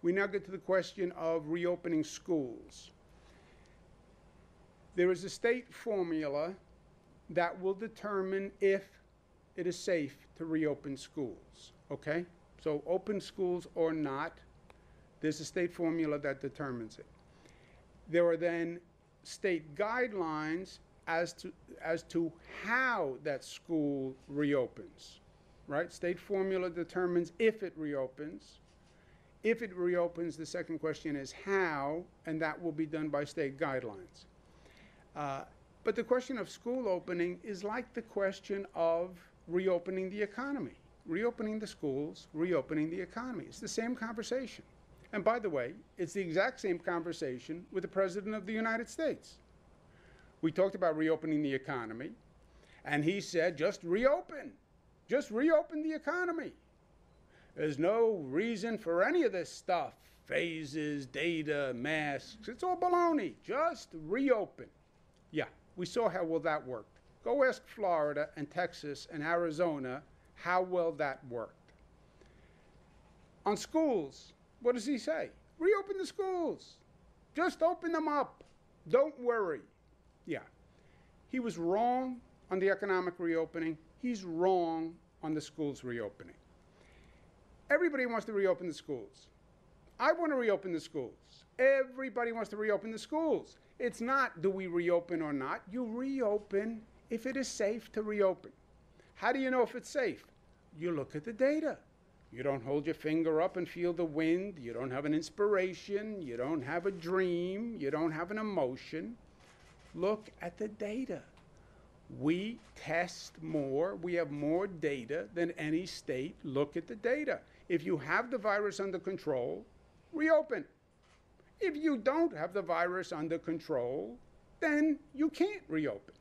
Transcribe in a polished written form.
We now get to the question of reopening schools. There is a state formula that will determine if it is safe to reopen schools, okay? So open schools or not, there's a state formula that determines it. There are then state guidelines as to how that school reopens, right? State formula determines if it reopens. If it reopens, the second question is how, and that will be done by state guidelines. But the question of school opening is like the question of reopening the economy. Reopening the schools, reopening the economy. It's the same conversation. And by the way, it's the exact same conversation with the President of the United States. We talked about reopening the economy, and he said, just reopen the economy. There's no reason for any of this stuff, phases, data, masks, it's all baloney, just reopen. Yeah, we saw how well that worked. Go ask Florida and Texas and Arizona how well that worked. On schools, what does he say? Reopen the schools. Just open them up. Don't worry. Yeah. He was wrong on the economic reopening. He's wrong on the schools reopening. Everybody wants to reopen the schools. I want to reopen the schools. Everybody wants to reopen the schools. It's not do we reopen or not. You reopen if it is safe to reopen. How do you know if it's safe? You look at the data. You don't hold your finger up and feel the wind. You don't have an inspiration. You don't have a dream. You don't have an emotion. Look at the data. We test more. We have more data than any state. Look at the data. If you have the virus under control, reopen. If you don't have the virus under control, then you can't reopen.